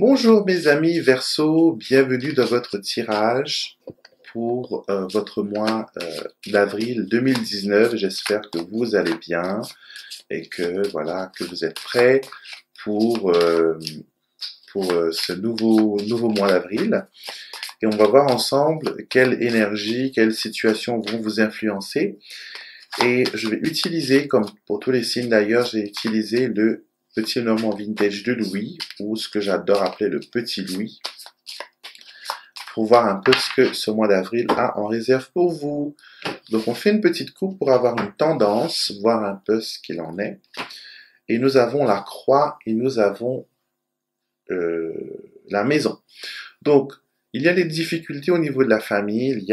Bonjour mes amis Verseau, bienvenue dans votre tirage pour votre mois d'avril 2019. J'espère que vous allez bien et que voilà que vous êtes prêts pour ce nouveau mois d'avril. Et on va voir ensemble quelle énergie, quelles situations vont vous influencer. Et je vais utiliser, comme pour tous les signes d'ailleurs, j'ai utilisé le Petit Normand Vintage de Louis, ou ce que j'adore appeler le Petit Louis, pour voir un peu ce que ce mois d'avril a en réserve pour vous. Donc on fait une petite coupe pour avoir une tendance, voir un peu ce qu'il en est. Et nous avons la croix et nous avons la maison. Donc, il y a des difficultés au niveau de la famille,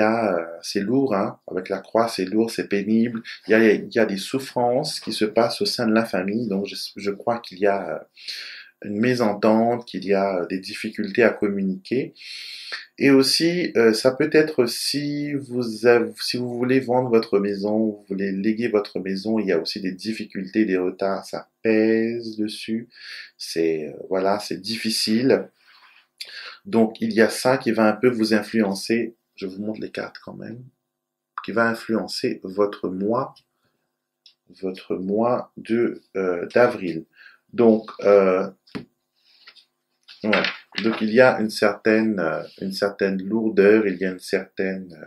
c'est lourd, hein, avec la croix, c'est lourd, c'est pénible, il y a des souffrances qui se passent au sein de la famille, donc je crois qu'il y a une mésentente, qu'il y a des difficultés à communiquer, et aussi, ça peut être si si vous voulez vendre votre maison, vous voulez léguer votre maison, il y a aussi des difficultés, des retards, ça pèse dessus, voilà, c'est difficile. Donc, il y a ça qui va un peu vous influencer, je vous montre les cartes quand même, qui va influencer votre mois d'avril. Donc, ouais. Donc, il y a une certaine lourdeur, il y a une certaine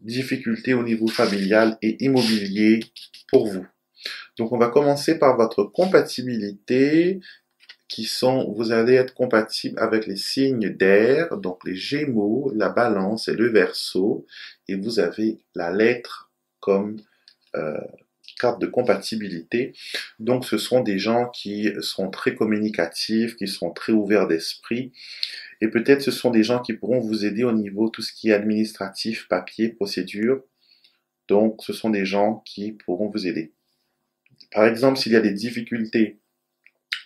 difficulté au niveau familial et immobilier pour vous. Donc, on va commencer par votre compatibilité, vous allez être compatible avec les signes d'air, donc les Gémeaux, la Balance et le Verseau, et vous avez la lettre comme carte de compatibilité. Donc ce sont des gens qui sont très communicatifs, qui sont très ouverts d'esprit, et peut-être ce sont des gens qui pourront vous aider au niveau tout ce qui est administratif, papier, procédure. Donc ce sont des gens qui pourront vous aider. Par exemple, s'il y a des difficultés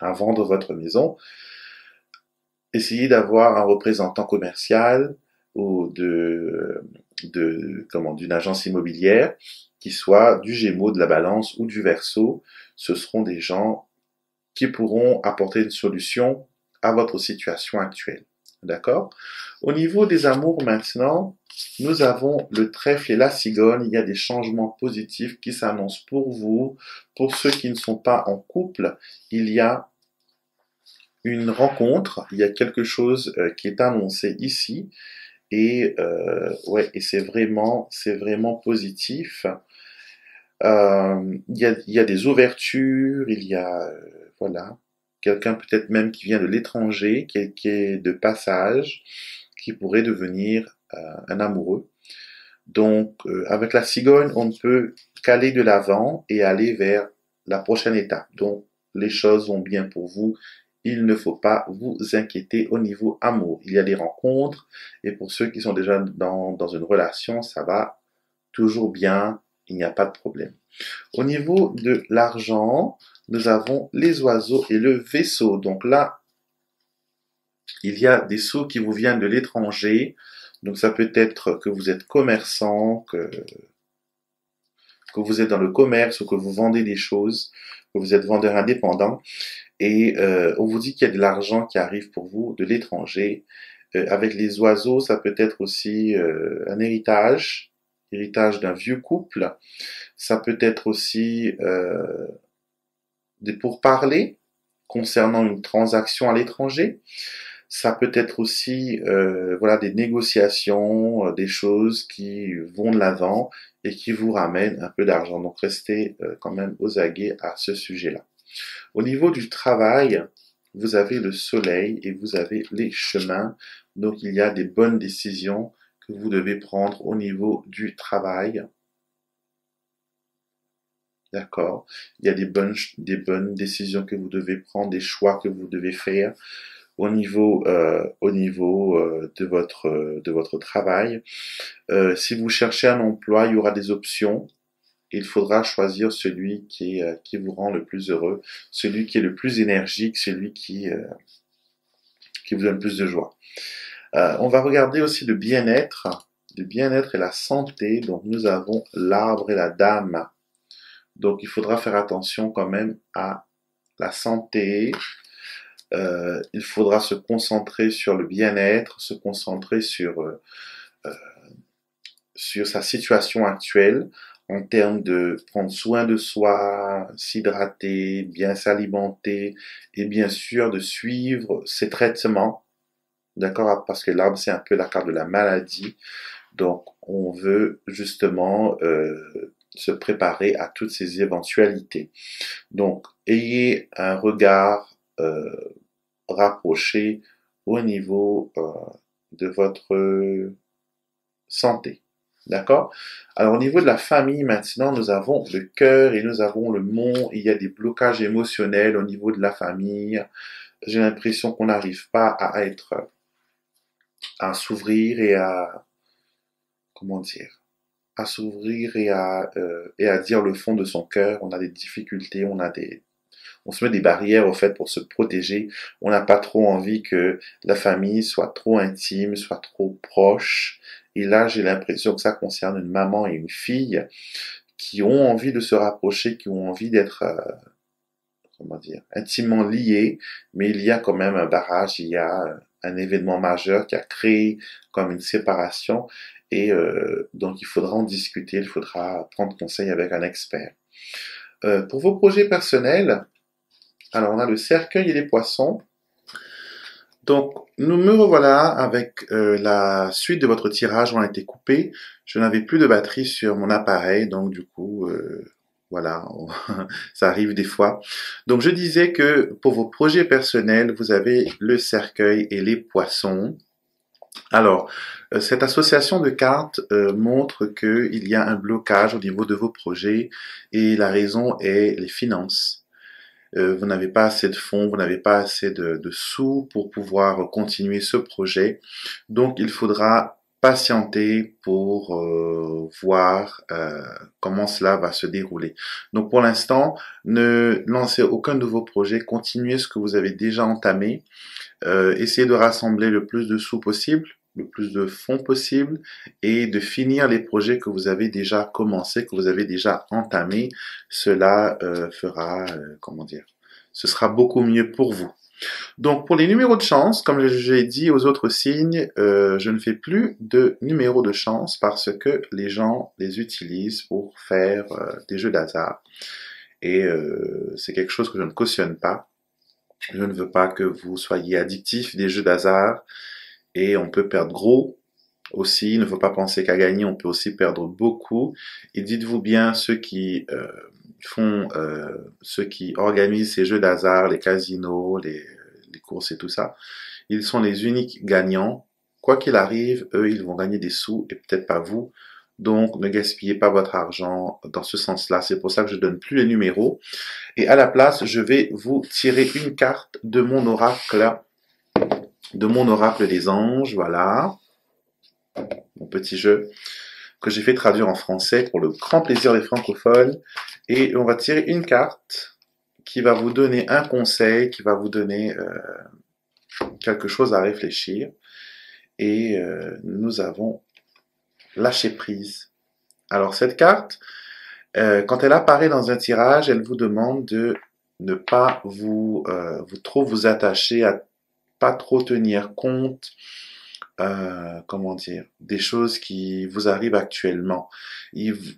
à vendre votre maison, essayez d'avoir un représentant commercial ou d'une agence immobilière qui soit du Gémeaux, de la Balance ou du Verseau. Ce seront des gens qui pourront apporter une solution à votre situation actuelle. D'accord? Au niveau des amours maintenant, nous avons le trèfle et la cigogne. Il y a des changements positifs qui s'annoncent pour vous. Pour ceux qui ne sont pas en couple, il y a une rencontre, il y a quelque chose qui est annoncé ici, et ouais, et c'est vraiment positif. Il y a des ouvertures, il y a voilà, quelqu'un peut-être même qui vient de l'étranger, qui est de passage, qui pourrait devenir un amoureux. Donc avec la cigogne, on peut caler de l'avant et aller vers la prochaine étape. Donc les choses vont bien pour vous. Il ne faut pas vous inquiéter au niveau amour. Il y a des rencontres, et pour ceux qui sont déjà dans une relation, ça va toujours bien, il n'y a pas de problème. Au niveau de l'argent, nous avons les oiseaux et le vaisseau. Donc là, il y a des sous qui vous viennent de l'étranger. Donc ça peut être que vous êtes commerçant, que vous êtes dans le commerce ou que vous vendez des choses, que vous êtes vendeur indépendant. Et on vous dit qu'il y a de l'argent qui arrive pour vous de l'étranger. Avec les oiseaux, ça peut être aussi un héritage d'un vieux couple. Ça peut être aussi des pourparlers concernant une transaction à l'étranger. Ça peut être aussi voilà, des négociations, des choses qui vont de l'avant et qui vous ramènent un peu d'argent. Donc restez quand même aux aguets à ce sujet-là. Au niveau du travail, vous avez le soleil et vous avez les chemins. Donc, il y a des bonnes décisions que vous devez prendre au niveau du travail. D'accord? Il y a des bonnes décisions que vous devez prendre, des choix que vous devez faire au niveau de votre travail. Si vous cherchez un emploi, il y aura des options. Il faudra choisir celui qui vous rend le plus heureux, celui qui est le plus énergique, celui qui vous donne plus de joie. On va regarder aussi le bien-être et la santé. Donc nous avons l'arbre et la dame. Donc il faudra faire attention quand même à la santé. Il faudra se concentrer sur le bien-être, se concentrer sur sa situation actuelle en termes de prendre soin de soi, s'hydrater, bien s'alimenter et bien sûr de suivre ses traitements. D'accord? Parce que l'arbre, c'est un peu la carte de la maladie. Donc, on veut justement se préparer à toutes ces éventualités. Donc, ayez un regard rapproché au niveau de votre santé. D'accord? Alors, au niveau de la famille, maintenant, nous avons le cœur et nous avons le mont. Il y a des blocages émotionnels au niveau de la famille. J'ai l'impression qu'on n'arrive pas à s'ouvrir et à, comment dire, à s'ouvrir et à dire le fond de son cœur. On a des difficultés, on se met des barrières au fait pour se protéger. On n'a pas trop envie que la famille soit trop intime, soit trop proche. Et là, j'ai l'impression que ça concerne une maman et une fille qui ont envie de se rapprocher, qui ont envie d'être, comment dire, intimement liés, mais il y a quand même un barrage, il y a un événement majeur qui a créé comme une séparation et donc il faudra en discuter, il faudra prendre conseil avec un expert. Pour vos projets personnels, alors on a le cercueil et les poissons. Donc nous me revoilà avec la suite de votre tirage. On a été coupé. Je n'avais plus de batterie sur mon appareil, donc du coup voilà, ça arrive des fois. Donc je disais que pour vos projets personnels, vous avez le cercueil et les poissons. Alors, cette association de cartes montre qu'il y a un blocage au niveau de vos projets et la raison est les finances. Vous n'avez pas assez de fonds, vous n'avez pas assez de sous pour pouvoir continuer ce projet. Donc, il faudra patienter pour voir comment cela va se dérouler. Donc, pour l'instant, ne lancez aucun nouveau projet, continuez ce que vous avez déjà entamé. Essayez de rassembler le plus de sous possible, le plus de fonds possible et de finir les projets que vous avez déjà commencé, que vous avez déjà entamés. Cela fera, comment dire, ce sera beaucoup mieux pour vous. Donc pour les numéros de chance, comme j'ai dit aux autres signes, je ne fais plus de numéros de chance parce que les gens les utilisent pour faire des jeux d'hasard. Et c'est quelque chose que je ne cautionne pas. Je ne veux pas que vous soyez addictifs des jeux d'hasard et on peut perdre gros aussi. Il ne faut pas penser qu'à gagner, on peut aussi perdre beaucoup. Et dites-vous bien, ceux qui organisent ces jeux d'hasard, les casinos, les courses et tout ça, ils sont les uniques gagnants. Quoi qu'il arrive, eux, ils vont gagner des sous et peut-être pas vous. Donc, ne gaspillez pas votre argent dans ce sens-là. C'est pour ça que je donne plus les numéros. Et à la place, je vais vous tirer une carte de mon oracle des anges. Voilà, mon petit jeu que j'ai fait traduire en français pour le grand plaisir des francophones. Et on va tirer une carte qui va vous donner un conseil, qui va vous donner quelque chose à réfléchir. Et nous avons lâché prise. Alors cette carte, quand elle apparaît dans un tirage, elle vous demande de ne pas trop vous attacher, à pas trop tenir compte, comment dire, des choses qui vous arrivent actuellement.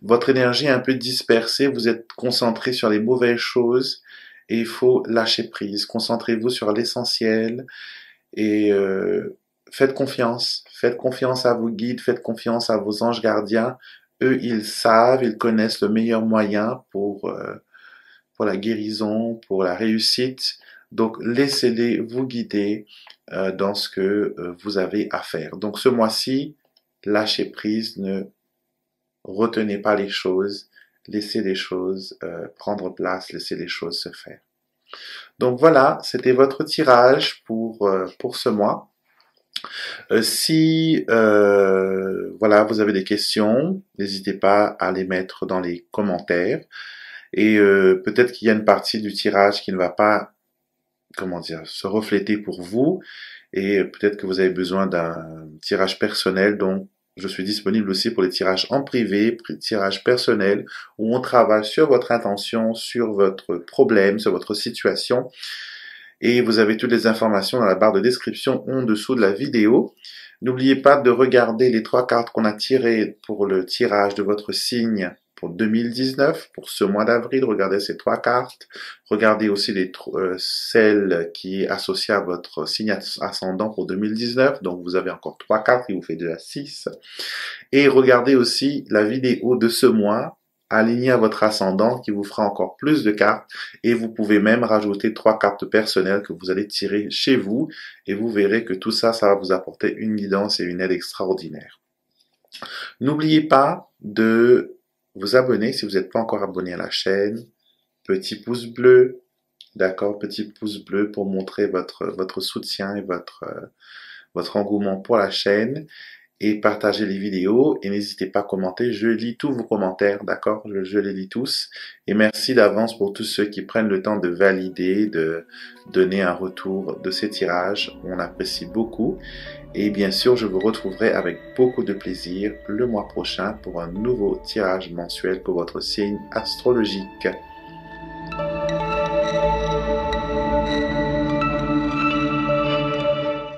Votre énergie est un peu dispersée, vous êtes concentré sur les mauvaises choses et il faut lâcher prise. Concentrez-vous sur l'essentiel et faites confiance à vos guides, faites confiance à vos anges gardiens. Eux, ils savent, ils connaissent le meilleur moyen pour la guérison, pour la réussite. Donc, laissez-les vous guider dans ce que vous avez à faire. Donc, ce mois-ci, lâchez prise, ne retenez pas les choses, laissez les choses prendre place, laissez les choses se faire. Donc voilà, c'était votre tirage pour ce mois. Si voilà, vous avez des questions, n'hésitez pas à les mettre dans les commentaires. Et peut-être qu'il y a une partie du tirage qui ne va pas, comment dire, se refléter pour vous. Et peut-être que vous avez besoin d'un tirage personnel. Donc, je suis disponible aussi pour les tirages en privé, tirages personnels, où on travaille sur votre intention, sur votre problème, sur votre situation. Et vous avez toutes les informations dans la barre de description en dessous de la vidéo. N'oubliez pas de regarder les 3 cartes qu'on a tirées pour le tirage de votre signe pour 2019, pour ce mois d'avril. Regardez ces 3 cartes. Regardez aussi celle qui est associée à votre signe ascendant pour 2019. Donc vous avez encore 3 cartes qui vous fait déjà 6. Et regardez aussi la vidéo de ce mois aligné à votre ascendant qui vous fera encore plus de cartes et vous pouvez même rajouter 3 cartes personnelles que vous allez tirer chez vous et vous verrez que tout ça, ça va vous apporter une guidance et une aide extraordinaire. N'oubliez pas de vous abonner si vous n'êtes pas encore abonné à la chaîne. Petit pouce bleu, d'accord, petit pouce bleu pour montrer votre soutien et votre engouement pour la chaîne. Et partagez les vidéos et n'hésitez pas à commenter, je lis tous vos commentaires, d'accord, je les lis tous. Et merci d'avance pour tous ceux qui prennent le temps de valider, de donner un retour de ces tirages, on apprécie beaucoup. Et bien sûr, je vous retrouverai avec beaucoup de plaisir le mois prochain pour un nouveau tirage mensuel pour votre signe astrologique.